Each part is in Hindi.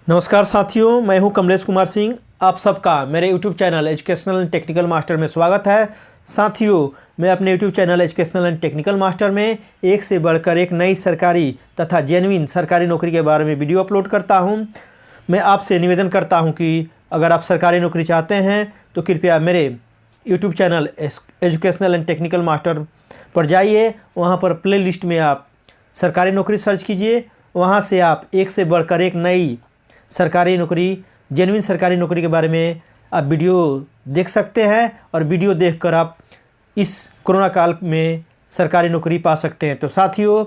नमस्कार साथियों, मैं हूं कमलेश कुमार सिंह। आप सबका मेरे YouTube channel educational and technical master में स्वागत है। साथियों, मैं अपने YouTube channel educational and technical master में एक से बढ़कर एक नई सरकारी तथा जेन्युइन सरकारी नौकरी के बारे में वीडियो अपलोड करता हूं। मैं आपसे निवेदन करता हूं कि अगर आप सरकारी नौकरी चाहते हैं तो कृपया मेरे YouTube channel educational and technical master पर जाइए। वहाँ पर प्ले लिस्ट में आप सरकारी नौकरी सर्च कीजिए। वहाँ से आप एक से बढ़कर एक नई सरकारी नौकरी, जेन्युइन सरकारी नौकरी के बारे में आप वीडियो देख सकते हैं और वीडियो देखकर आप इस कोरोना काल में सरकारी नौकरी पा सकते हैं। तो साथियों,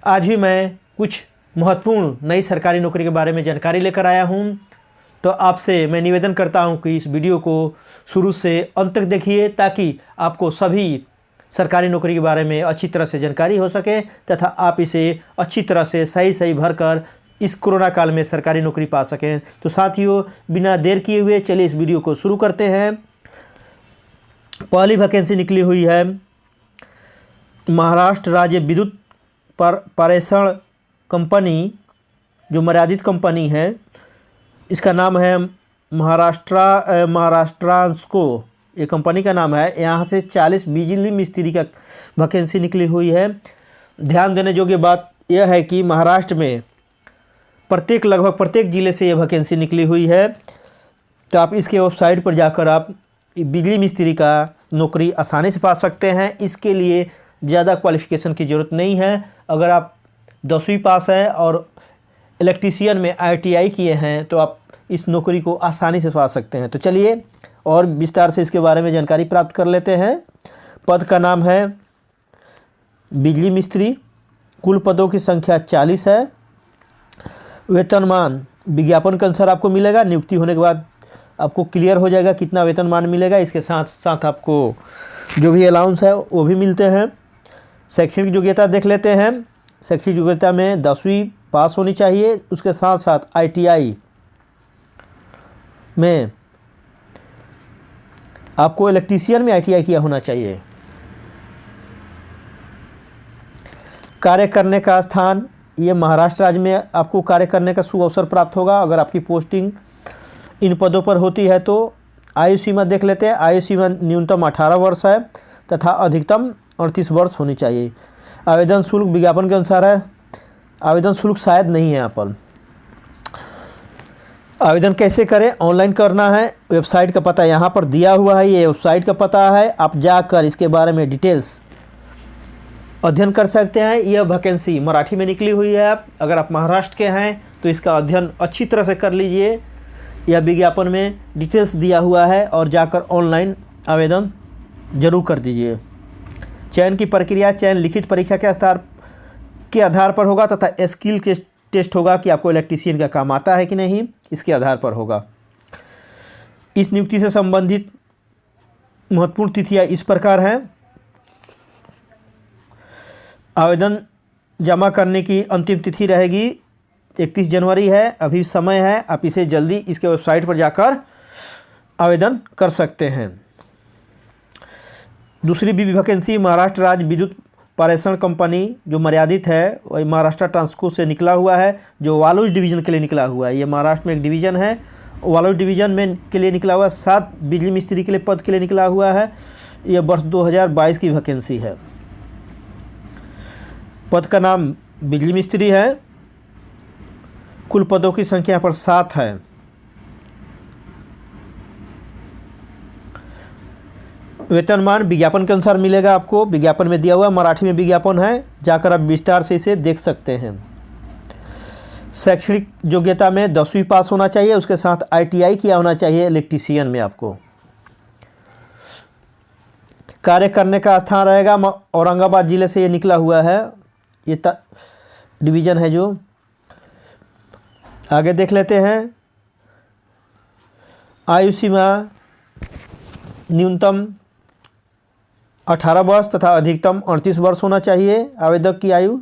आज भी मैं कुछ महत्वपूर्ण नई सरकारी नौकरी के बारे में जानकारी लेकर आया हूं। तो आपसे मैं निवेदन करता हूं कि इस वीडियो को शुरू से अंत तक देखिए ताकि आपको सभी सरकारी नौकरी के बारे में अच्छी तरह से जानकारी हो सके तथा आप इसे अच्छी तरह से सही भरकर इस कोरोना काल में सरकारी नौकरी पा सकें। तो साथियों, बिना देर किए हुए चलिए इस वीडियो को शुरू करते हैं। पहली वैकेंसी निकली हुई है महाराष्ट्र राज्य विद्युत पारेषण कंपनी, जो मर्यादित कंपनी है। इसका नाम है महाराष्ट्रांस्को, ये कंपनी का नाम है। यहाँ से 40 बिजली मिस्त्री का वैकेंसी निकली हुई है। ध्यान देने योग्य बात यह है कि महाराष्ट्र में लगभग प्रत्येक ज़िले से ये वैकेंसी निकली हुई है। तो आप इसके वेबसाइट पर जाकर आप बिजली मिस्त्री का नौकरी आसानी से पा सकते हैं। इसके लिए ज़्यादा क्वालिफ़िकेशन की ज़रूरत नहीं है। अगर आप 10वीं पास हैं और इलेक्ट्रीशियन में ITI किए हैं तो आप इस नौकरी को आसानी से पा सकते हैं। तो चलिए और विस्तार से इसके बारे में जानकारी प्राप्त कर लेते हैं। पद का नाम है बिजली मिस्त्री। कुल पदों की संख्या 40 है। वेतनमान विज्ञापन के अनुसार आपको मिलेगा। नियुक्ति होने के बाद आपको क्लियर हो जाएगा कितना वेतनमान मिलेगा। इसके साथ साथ आपको जो भी अलाउंस है वो भी मिलते हैं। शैक्षणिक योग्यता देख लेते हैं। शैक्षणिक योग्यता में 10वीं पास होनी चाहिए। उसके साथ साथ ITI में आपको इलेक्ट्रीशियन में ITI किया होना चाहिए। कार्य करने का स्थान, ये महाराष्ट्र राज्य में आपको कार्य करने का सुअवसर प्राप्त होगा अगर आपकी पोस्टिंग इन पदों पर होती है। तो आयु सीमा देख लेते हैं। आयु सीमा न्यूनतम 18 वर्ष है तथा अधिकतम 38 वर्ष होनी चाहिए। आवेदन शुल्क विज्ञापन के अनुसार है। आवेदन शुल्क शायद नहीं है यहाँ पर। आवेदन कैसे करें? ऑनलाइन करना है। वेबसाइट का पता यहाँ पर दिया हुआ है। ये वेबसाइट का पता है। आप जाकर इसके बारे में डिटेल्स अध्ययन कर सकते हैं। यह वैकेंसी मराठी में निकली हुई है। अगर आप महाराष्ट्र के हैं तो इसका अध्ययन अच्छी तरह से कर लीजिए। यह विज्ञापन में डिटेल्स दिया हुआ है और जाकर ऑनलाइन आवेदन जरूर कर दीजिए। चयन की प्रक्रिया, चयन लिखित परीक्षा के आधार पर होगा तथा स्किल के टेस्ट होगा कि आपको इलेक्ट्रीशियन का काम आता है कि नहीं, इसके आधार पर होगा। इस नियुक्ति से संबंधित महत्वपूर्ण तिथियाँ इस प्रकार हैं। आवेदन जमा करने की अंतिम तिथि रहेगी 31 जनवरी है। अभी समय है, आप इसे जल्दी इसके वेबसाइट पर जाकर आवेदन कर सकते हैं। दूसरी भी वैकेंसी महाराष्ट्र राज्य विद्युत पारेषण कंपनी, जो मर्यादित है, वही महाराष्ट्र ट्रांसको से निकला हुआ है, जो वालूज डिवीज़न के लिए निकला हुआ है। ये महाराष्ट्र में एक डिवीज़न है, वालूज डिवीज़न में के लिए निकला हुआ है। 7 बिजली मिस्त्री के लिए पद के लिए निकला हुआ है। यह वर्ष 2022 की वैकेंसी है। पद का नाम बिजली मिस्त्री है। कुल पदों की संख्या पर 7 है। वेतनमान विज्ञापन के अनुसार मिलेगा आपको। विज्ञापन में दिया हुआ, मराठी में विज्ञापन है, जाकर आप विस्तार से इसे देख सकते हैं। शैक्षणिक योग्यता में 10वीं पास होना चाहिए। उसके साथ ITI किया होना चाहिए इलेक्ट्रीशियन में आपको। कार्य करने का स्थान रहेगा औरंगाबाद जिले से ये निकला हुआ है। ये डिवीज़न है जो। आगे देख लेते हैं। आयु सीमा न्यूनतम 18 वर्ष तथा अधिकतम 38 वर्ष होना चाहिए आवेदक की आयु।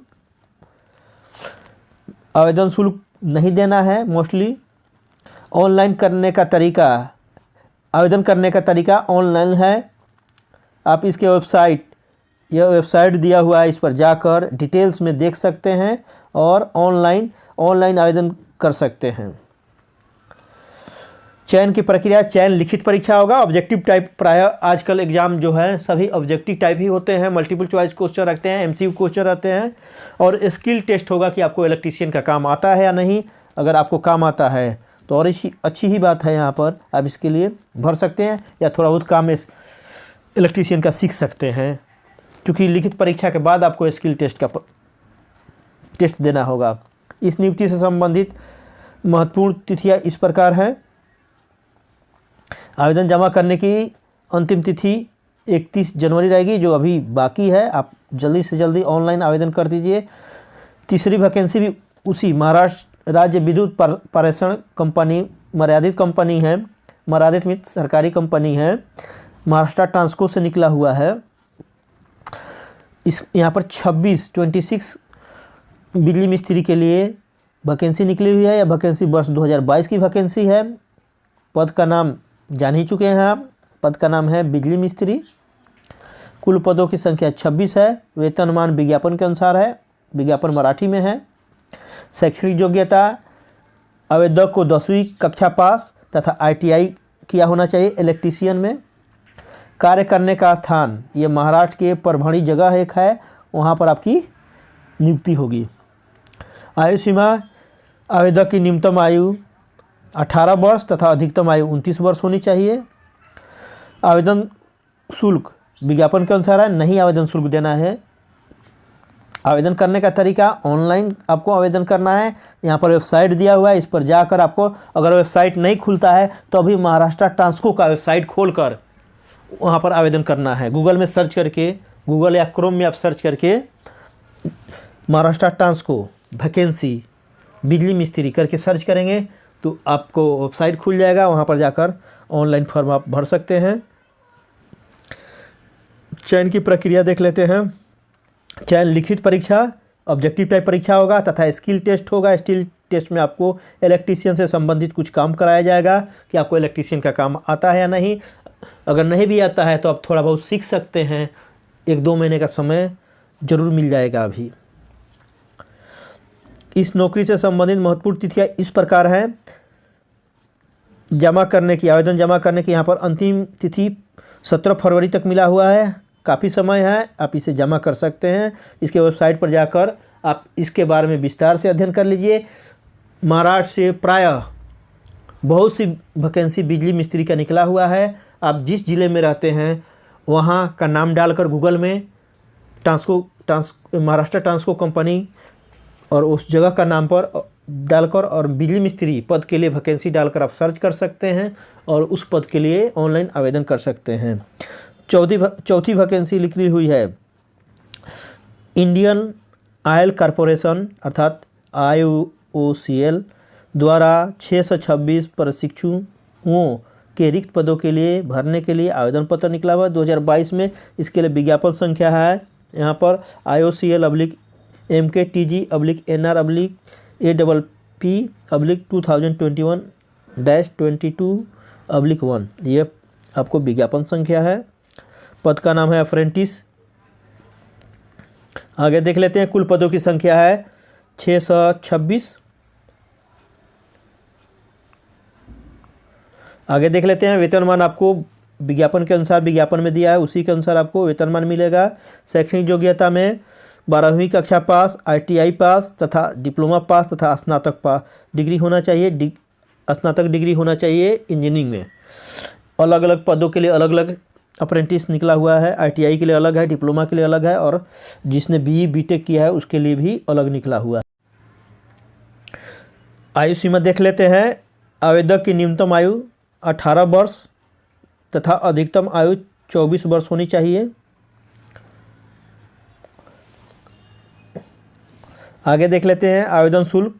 आवेदन शुल्क नहीं देना है मोस्टली। ऑनलाइन करने का तरीका, आवेदन करने का तरीका ऑनलाइन है। आप इसके यह वेबसाइट दिया हुआ है, इस पर जाकर डिटेल्स में देख सकते हैं और ऑनलाइन आवेदन कर सकते हैं। चयन की प्रक्रिया, चयन लिखित परीक्षा होगा। ऑब्जेक्टिव टाइप प्रायः आजकल एग्जाम जो है सभी ऑब्जेक्टिव टाइप ही होते हैं, मल्टीपल चॉइस क्वेश्चन रखते हैं, एमसीक्यू क्वेश्चन रहते हैं, और स्किल टेस्ट होगा कि आपको इलेक्ट्रीशियन का काम आता है या नहीं। अगर आपको काम आता है तो और अच्छी ही बात है, यहाँ पर आप इसके लिए भर सकते हैं या थोड़ा बहुत काम इलेक्ट्रीशियन का सीख सकते हैं, क्योंकि लिखित परीक्षा के बाद आपको स्किल टेस्ट देना होगा। इस नियुक्ति से संबंधित महत्वपूर्ण तिथियाँ इस प्रकार हैं। आवेदन जमा करने की अंतिम तिथि 31 जनवरी रहेगी, जो अभी बाकी है। आप जल्दी से जल्दी ऑनलाइन आवेदन कर दीजिए। तीसरी वैकेंसी भी उसी महाराष्ट्र राज्य विद्युत पारेषण कंपनी, मर्यादित कंपनी है, मर्यादित मित्र सरकारी कंपनी है, महाराष्ट्र ट्रांसको से निकला हुआ है। इस यहाँ पर 26 बिजली मिस्त्री के लिए वैकेंसी निकली हुई है। यह वैकेंसी वर्ष 2022 की वैकेंसी है। पद का नाम जान ही चुके हैं आप, पद का नाम है बिजली मिस्त्री। कुल पदों की संख्या 26 है। वेतनमान विज्ञापन के अनुसार है, विज्ञापन मराठी में है। शैक्षणिक योग्यता, आवेदक को 10वीं कक्षा पास तथा ITI किया होना चाहिए इलेक्ट्रीशियन में। कार्य करने का स्थान, ये महाराष्ट्र के परभणी जगह एक है, वहाँ पर आपकी नियुक्ति होगी। आयु सीमा, आवेदक की न्यूनतम आयु 18 वर्ष तथा अधिकतम आयु 29 वर्ष होनी चाहिए। आवेदन शुल्क विज्ञापन के अनुसार है, नहीं आवेदन शुल्क देना है। आवेदन करने का तरीका, ऑनलाइन आपको आवेदन करना है। यहाँ पर वेबसाइट दिया हुआ है, इस पर जाकर आपको, अगर वेबसाइट नहीं खुलता है तो अभी महाराष्ट्र ट्रांसको का वेबसाइट खोलकर वहाँ पर आवेदन करना है। गूगल में सर्च करके, गूगल या क्रोम में आप सर्च करके महाराष्ट्र ट्रांसको वैकेंसी बिजली मिस्त्री करके सर्च करेंगे तो आपको वेबसाइट खुल जाएगा, वहाँ पर जाकर ऑनलाइन फॉर्म आप भर सकते हैं। चयन की प्रक्रिया देख लेते हैं। चयन लिखित परीक्षा, ऑब्जेक्टिव टाइप परीक्षा होगा तथा स्किल टेस्ट होगा। स्किल टेस्ट में आपको इलेक्ट्रीशियन से संबंधित कुछ काम कराया जाएगा कि आपको इलेक्ट्रीशियन का काम आता है या नहीं। अगर नहीं भी आता है तो आप थोड़ा बहुत सीख सकते हैं, 1-2 महीने का समय ज़रूर मिल जाएगा अभी। इस नौकरी से संबंधित महत्वपूर्ण तिथियाँ इस प्रकार हैं। जमा करने की, आवेदन जमा करने की यहाँ पर अंतिम तिथि 17 फरवरी तक मिला हुआ है, काफ़ी समय है, आप इसे जमा कर सकते हैं। इसके वेबसाइट पर जाकर आप इसके बारे में विस्तार से अध्ययन कर लीजिए। महाराष्ट्र से प्रायः बहुत सी वैकेंसी बिजली मिस्त्री का निकला हुआ है। आप जिस ज़िले में रहते हैं वहाँ का नाम डालकर गूगल में महाराष्ट्र ट्रांसको कंपनी और उस जगह का नाम पर डालकर और बिजली मिस्त्री पद के लिए वैकेंसी डालकर आप सर्च कर सकते हैं और उस पद के लिए ऑनलाइन आवेदन कर सकते हैं। चौथी वैकेंसी लिखी हुई है इंडियन ऑयल कॉरपोरेशन अर्थात IOCL द्वारा 626 प्रशिक्षुओं के रिक्त पदों के लिए भरने के लिए आवेदन पत्र निकला हुआ 2022 में। इसके लिए विज्ञापन संख्या है यहाँ पर IOCL/MKTG/NRP/2021-22/1 ये आपको विज्ञापन संख्या है। पद का नाम है अप्रेंटिस। आगे देख लेते हैं। कुल पदों की संख्या है 626। आगे देख लेते हैं। वेतनमान आपको विज्ञापन के अनुसार, विज्ञापन में दिया है उसी के अनुसार आपको वेतनमान मिलेगा। शैक्षणिक योग्यता में 12वीं कक्षा पास, ITI पास तथा डिप्लोमा पास तथा स्नातक पास डिग्री होना चाहिए। स्नातक डिग्री होना चाहिए इंजीनियरिंग में। अलग अलग पदों के लिए अलग अलग अप्रेंटिस निकला हुआ है। ITI के लिए अलग है, डिप्लोमा के लिए अलग है और जिसने BE BTech किया है उसके लिए भी अलग निकला हुआ है। आयु सीमा देख लेते हैं। आवेदक की न्यूनतम आयु 18 वर्ष तथा अधिकतम आयु 24 वर्ष होनी चाहिए। आगे देख लेते हैं। आवेदन शुल्क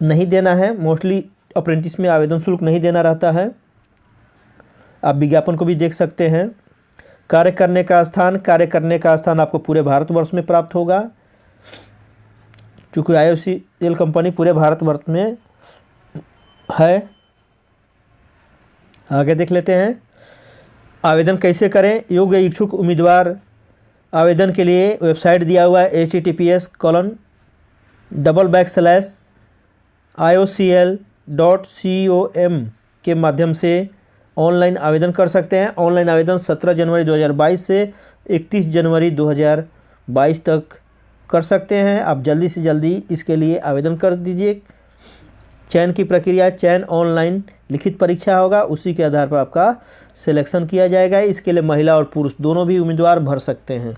नहीं देना है। मोस्टली अप्रेंटिस में आवेदन शुल्क नहीं देना रहता है। आप विज्ञापन को भी देख सकते हैं। कार्य करने का स्थान, कार्य करने का स्थान आपको पूरे भारतवर्ष में प्राप्त होगा, चूँकि IOCL कंपनी पूरे भारतवर्ष में है। आगे देख लेते हैं। आवेदन कैसे करें। योग्य इच्छुक उम्मीदवार आवेदन के लिए वेबसाइट दिया हुआ है https:// iocl.com के माध्यम से ऑनलाइन आवेदन कर सकते हैं। ऑनलाइन आवेदन 17 जनवरी 2022 से 31 जनवरी 2022 तक कर सकते हैं। आप जल्दी से जल्दी इसके लिए आवेदन कर दीजिए। चयन की प्रक्रिया, चयन ऑनलाइन लिखित परीक्षा होगा, उसी के आधार पर आपका सिलेक्शन किया जाएगा। इसके लिए महिला और पुरुष दोनों भी उम्मीदवार भर सकते हैं।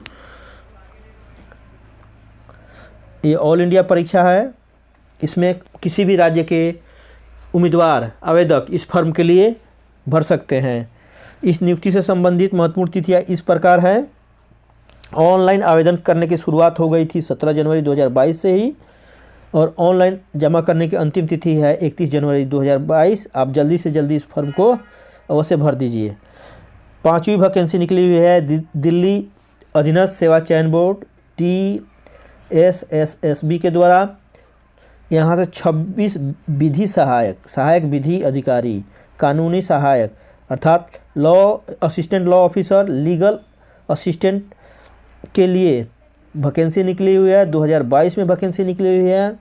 ये ऑल इंडिया परीक्षा है। इसमें किसी भी राज्य के उम्मीदवार आवेदक इस फॉर्म के लिए भर सकते हैं। इस नियुक्ति से संबंधित महत्वपूर्ण तिथियाँ इस प्रकार हैं। ऑनलाइन आवेदन करने की शुरुआत हो गई थी 17 जनवरी 2022 से ही, और ऑनलाइन जमा करने की अंतिम तिथि है 31 जनवरी 2022। आप जल्दी से जल्दी इस फॉर्म को अवश्य भर दीजिए। 5वीं वैकेंसी निकली हुई है दिल्ली अधीनस्थ सेवा चयन बोर्ड TSSSB के द्वारा। यहाँ से 26 विधि सहायक विधि अधिकारी, कानूनी सहायक अर्थात assistant law officer, legal assistant के लिए वैकेंसी निकली हुई है। 2022 में वैकेंसी निकली हुई है।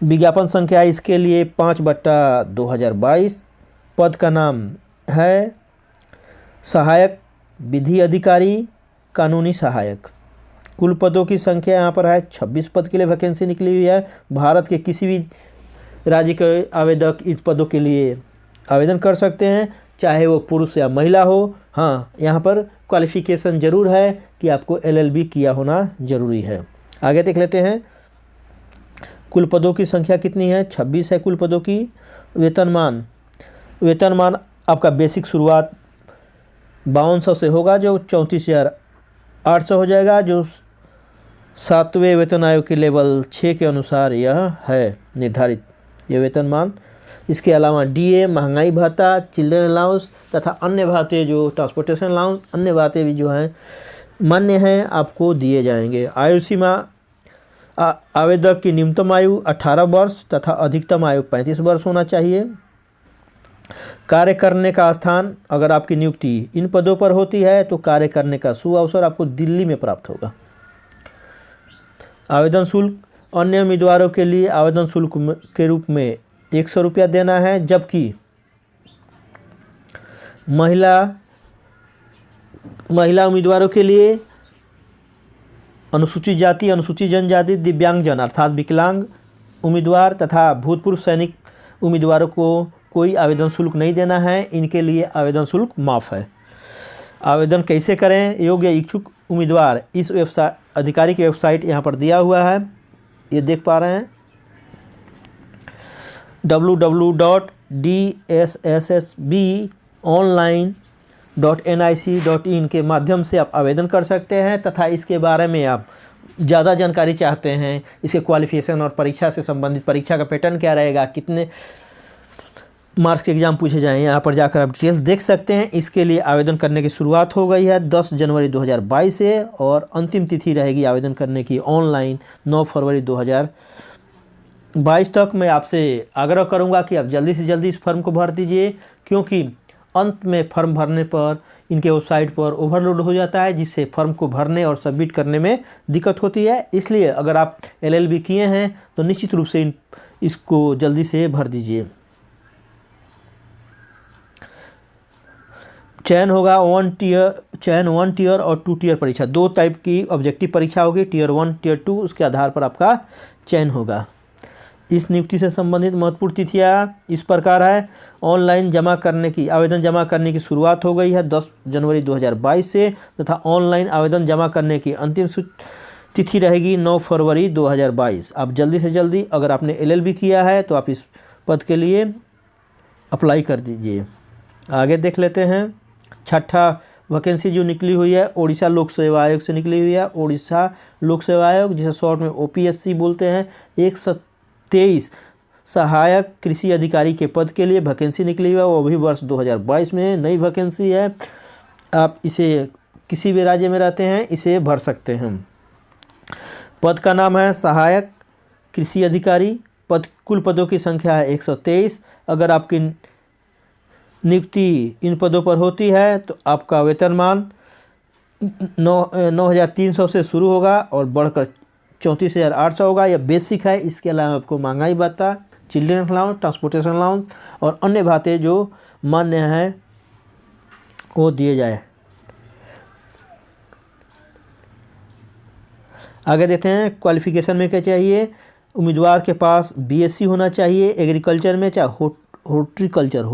विज्ञापन संख्या इसके लिए 5/2022। पद का नाम है सहायक विधि अधिकारी, कानूनी सहायक। कुल पदों की संख्या यहाँ पर है 26 पद के लिए वैकेंसी निकली हुई है। भारत के किसी भी राज्य के आवेदक इस पदों के लिए आवेदन कर सकते हैं, चाहे वो पुरुष या महिला हो। हाँ, यहाँ पर क्वालिफ़िकेशन ज़रूर है कि आपको LLB किया होना ज़रूरी है। आगे देख लेते हैं कुल पदों की संख्या कितनी है। 26 है कुल पदों की। वेतनमान आपका बेसिक शुरुआत 5200 से होगा, जो 34,800 हो जाएगा, जो 7वें वेतन आयोग के लेवल 6 के अनुसार यह है निर्धारित ये वेतनमान। इसके अलावा DA, महंगाई भत्ता, चिल्ड्रन अलाउंस तथा अन्य भाते जो ट्रांसपोर्टेशन अलाउंस, अन्य भाते भी जो हैं मान्य हैं आपको दिए जाएंगे। आयु सीमा आवेदक की न्यूनतम आयु 18 वर्ष तथा अधिकतम आयु 35 वर्ष होना चाहिए। कार्य करने का स्थान, अगर आपकी नियुक्ति इन पदों पर होती है तो कार्य करने का सुअवसर आपको दिल्ली में प्राप्त होगा। आवेदन शुल्क, अन्य उम्मीदवारों के लिए आवेदन शुल्क के रूप में 100 रुपया देना है, जबकि महिला उम्मीदवारों के लिए अनुसूचित जाति, अनुसूचित जनजाति, दिव्यांगजन अर्थात विकलांग उम्मीदवार तथा भूतपूर्व सैनिक उम्मीदवारों को कोई आवेदन शुल्क नहीं देना है। इनके लिए आवेदन शुल्क माफ़ है। आवेदन कैसे करें? योग्य इच्छुक उम्मीदवार इस वेबसाइट, अधिकारी की वेबसाइट यहाँ पर दिया हुआ है, ये देख पा रहे हैं, www.dssbonline.nic.in के माध्यम से आप आवेदन कर सकते हैं। तथा इसके बारे में आप ज़्यादा जानकारी चाहते हैं, इसके क्वालिफिकेशन और परीक्षा से संबंधित, परीक्षा का पैटर्न क्या रहेगा, कितने मार्क्स के एग्ज़ाम पूछे जाएँ, यहाँ पर जाकर आप डिटेल्स देख सकते हैं। इसके लिए आवेदन करने की शुरुआत हो गई है 10 जनवरी 2022 से, और अंतिम तिथि रहेगी आवेदन करने की ऑनलाइन 9 फरवरी 2022 तक। मैं आपसे आग्रह करूंगा कि आप जल्दी से जल्दी इस फॉर्म को भर दीजिए, क्योंकि अंत में फॉर्म भरने पर इनके वेबसाइट पर ओवरलोड हो जाता है, जिससे फॉर्म को भरने और सबमिट करने में दिक्कत होती है। इसलिए अगर आप LLB किए हैं तो निश्चित रूप से इसको जल्दी से भर दीजिए। चयन होगा 1 टीयर और 2 टीयर परीक्षा, 2 टाइप की ऑब्जेक्टिव परीक्षा होगी, टीयर 1, टीयर 2, उसके आधार पर आपका चयन होगा। इस नियुक्ति से संबंधित महत्वपूर्ण तिथियाँ इस प्रकार है। ऑनलाइन आवेदन जमा करने की शुरुआत हो गई है 10 जनवरी 2022 से, तथा ऑनलाइन आवेदन जमा करने की अंतिम तिथि रहेगी 9 फरवरी 2022। आप जल्दी से जल्दी, अगर आपने LLB किया है तो आप इस पद के लिए अप्लाई कर दीजिए। आगे देख लेते हैं। छठा वैकेंसी जो निकली हुई है ओडिशा लोक सेवा आयोग से निकली हुई है। ओडिशा लोक सेवा आयोग, जिसे शॉर्ट में OPSC बोलते हैं, 123 सहायक कृषि अधिकारी के पद के लिए वैकेंसी निकली हुई है। वो भी वर्ष 2022 में नई वैकेंसी है। आप इसे किसी भी राज्य में रहते हैं इसे भर सकते हैं। पद का नाम है सहायक कृषि अधिकारी। कुल पदों की संख्या है 123। अगर आपकी नियुक्ति इन पदों पर होती है तो आपका वेतनमान 9,300 से शुरू होगा और बढ़कर 34,800 होगा। यह बेसिक है। इसके अलावा आपको महंगाई भत्ता, चिल्ड्रन अलाउंस, ट्रांसपोर्टेशन अलाउंस और अन्य भाते जो मान्य है वो दिए जाए। आगे देखते हैं क्वालिफिकेशन में क्या चाहिए। उम्मीदवार के पास बीएससी होना चाहिए एग्रीकल्चर में, चाहे हॉर्टिकल्चर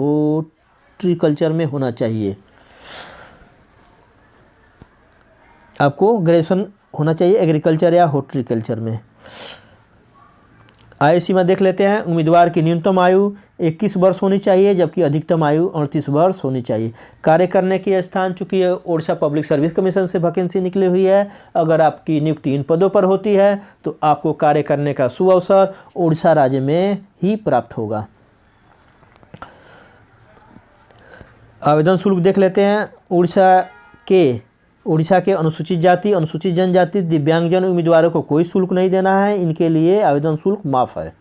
में होना चाहिए। आपको ग्रेजुएशन होना चाहिए एग्रीकल्चर या हॉर्टिकल्चर में। आयु सीमा देख लेते हैं। उम्मीदवार की न्यूनतम आयु 21 वर्ष होनी चाहिए, जबकि अधिकतम आयु 38 वर्ष होनी चाहिए। कार्य करने की स्थान, चूँकि ओडिशा पब्लिक सर्विस कमीशन से वैकेंसी निकली हुई है, अगर आपकी नियुक्ति इन पदों पर होती है तो आपको कार्य करने का सुअवसर ओडिशा राज्य में ही प्राप्त होगा। आवेदन शुल्क देख लेते हैं। उड़ीसा के अनुसूचित जाति, अनुसूचित जनजाति, दिव्यांगजन उम्मीदवारों को कोई शुल्क नहीं देना है। इनके लिए आवेदन शुल्क माफ़ है,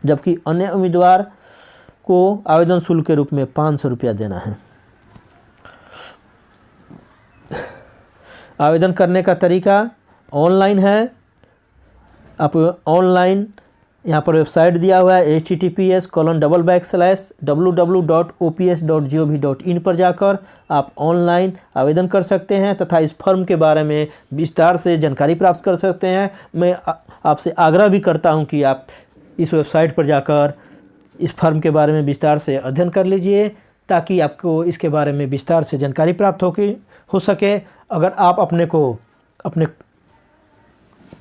जबकि अन्य उम्मीदवार को आवेदन शुल्क के रूप में 500 रुपया देना है। आवेदन करने का तरीका ऑनलाइन है। आप ऑनलाइन यहाँ पर वेबसाइट दिया हुआ है https://www.ops.gov.in पर जाकर आप ऑनलाइन आवेदन कर सकते हैं तथा इस फॉर्म के बारे में विस्तार से जानकारी प्राप्त कर सकते हैं। मैं आपसे आग्रह भी करता हूं कि आप इस वेबसाइट पर जाकर इस फॉर्म के बारे में विस्तार से अध्ययन कर लीजिए, ताकि आपको इसके बारे में विस्तार से जानकारी प्राप्त हो सके। अगर आप अपने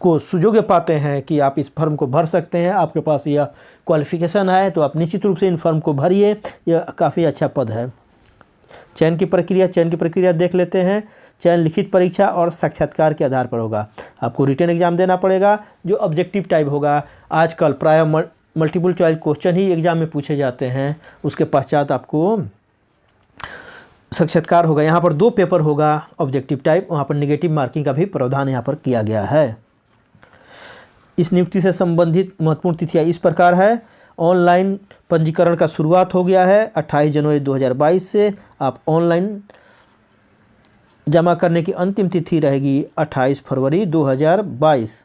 को सुयोग्य पाते हैं कि आप इस फॉर्म को भर सकते हैं, आपके पास यह क्वालिफिकेशन है, तो आप निश्चित रूप से इन फॉर्म को भरिए। यह काफ़ी अच्छा पद है। चयन की प्रक्रिया देख लेते हैं। चयन लिखित परीक्षा और साक्षात्कार के आधार पर होगा। आपको रिटन एग्जाम देना पड़ेगा जो ऑब्जेक्टिव टाइप होगा। आजकल प्राय मल्टीपल चॉइस क्वेश्चन ही एग्जाम में पूछे जाते हैं। उसके पश्चात आपको साक्षात्कार होगा। यहाँ पर 2 पेपर होगा ऑब्जेक्टिव टाइप, वहाँ पर नेगेटिव मार्किंग का भी प्रावधान यहाँ पर किया गया है। इस नियुक्ति से संबंधित महत्वपूर्ण तिथियाँ इस प्रकार है। ऑनलाइन पंजीकरण का शुरुआत हो गया है 28 जनवरी 2022 से। आप ऑनलाइन जमा करने की अंतिम तिथि रहेगी 28 फरवरी 2022।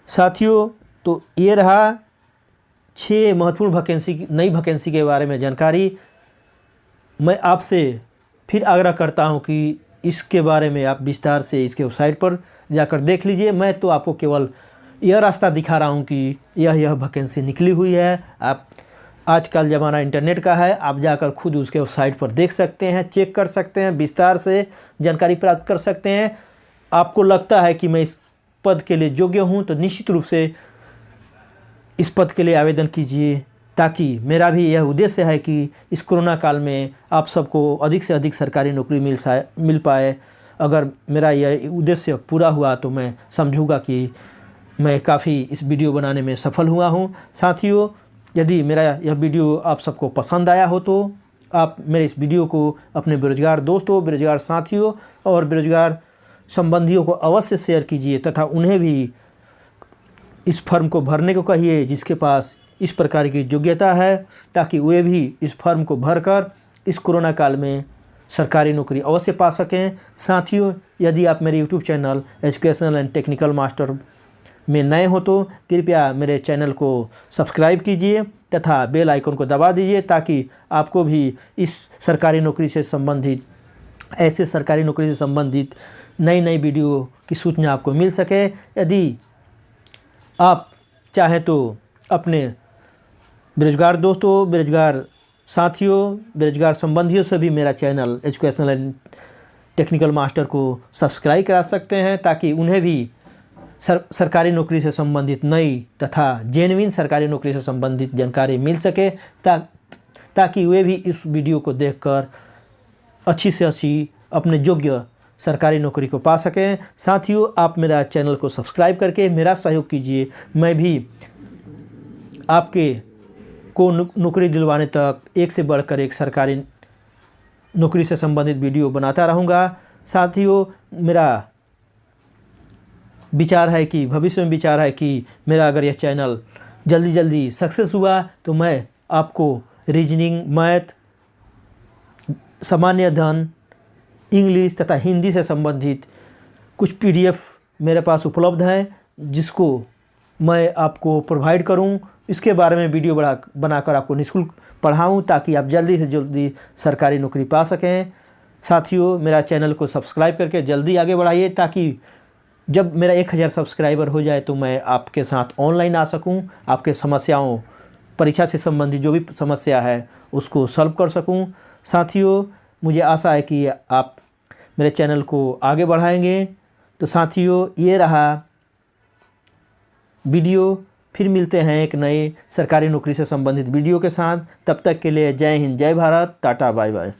साथियों, तो ये रहा 6 महत्वपूर्ण नई वैकेंसी के बारे में जानकारी। मैं आपसे फिर आग्रह करता हूं कि इसके बारे में आप विस्तार से इसके वेबसाइट पर जाकर देख लीजिए। मैं तो आपको केवल यह रास्ता दिखा रहा हूं कि यह वैकेंसी निकली हुई है। आप आजकल ज़माना इंटरनेट का है, आप जाकर खुद उसके वेबसाइट पर देख सकते हैं, चेक कर सकते हैं, विस्तार से जानकारी प्राप्त कर सकते हैं। आपको लगता है कि मैं इस पद के लिए योग्य हूं, तो निश्चित रूप से इस पद के लिए आवेदन कीजिए, ताकि मेरा भी यह उद्देश्य है कि इस कोरोना काल में आप सबको अधिक से अधिक सरकारी नौकरी मिल पाए। अगर मेरा यह उद्देश्य पूरा हुआ तो मैं समझूंगा कि मैं काफ़ी इस वीडियो बनाने में सफल हुआ हूं। साथियों, यदि मेरा यह वीडियो आप सबको पसंद आया हो तो आप मेरे इस वीडियो को अपने बेरोजगार दोस्तों, बेरोजगार साथियों और बेरोजगार संबंधियों को अवश्य शेयर कीजिए तथा उन्हें भी इस फॉर्म को भरने को कहिए जिसके पास इस प्रकार की योग्यता है, ताकि वे भी इस फॉर्म को भरकर इस कोरोना काल में सरकारी नौकरी अवश्य पा सकें। साथियों, यदि आप मेरे YouTube channel educational and technical master में नए हो तो कृपया मेरे चैनल को सब्सक्राइब कीजिए तथा बेल आइकन को दबा दीजिए, ताकि आपको भी इस सरकारी नौकरी से संबंधित नई वीडियो की सूचना आपको मिल सके। यदि आप चाहें तो अपने बेरोजगार दोस्तों, बेरोजगार साथियों, बेरोजगार संबंधियों से भी मेरा channel educational and technical master को सब्सक्राइब करा सकते हैं, ताकि उन्हें भी सरकारी नौकरी से संबंधित नई तथा जेन्युइन सरकारी नौकरी से संबंधित जानकारी मिल सके, ताकि वे भी इस वीडियो को देखकर अच्छी से अच्छी अपने योग्य सरकारी नौकरी को पा सकें। साथियों, आप मेरा चैनल को सब्सक्राइब करके मेरा सहयोग कीजिए। मैं भी आपके को नौकरी दिलवाने तक एक से बढ़कर एक सरकारी नौकरी से संबंधित वीडियो बनाता रहूँगा। साथियों, मेरा भविष्य में विचार है कि मेरा अगर यह चैनल जल्दी सक्सेस हुआ तो मैं आपको रीजनिंग, मैथ, सामान्य अध्ययन, इंग्लिश तथा हिंदी से संबंधित कुछ PDF मेरे पास उपलब्ध हैं। जिसको मैं आपको प्रोवाइड करूं, इसके बारे में वीडियो बनाकर आपको निःशुल्क पढ़ाऊं, ताकि आप जल्दी से जल्दी सरकारी नौकरी पा सकें। साथियों, मेरा चैनल को सब्सक्राइब करके जल्दी आगे बढ़ाइए, ताकि जब मेरा 1000 सब्सक्राइबर हो जाए तो मैं आपके साथ ऑनलाइन आ सकूं, आपके समस्याओं, परीक्षा से संबंधित जो भी समस्या है उसको सॉल्व कर सकूं। साथियों, मुझे आशा है कि आप मेरे चैनल को आगे बढ़ाएंगे। तो साथियों, ये रहा वीडियो। फिर मिलते हैं एक नए सरकारी नौकरी से संबंधित वीडियो के साथ। तब तक के लिए जय हिंद, जय भारत, टाटा, बाय बाय।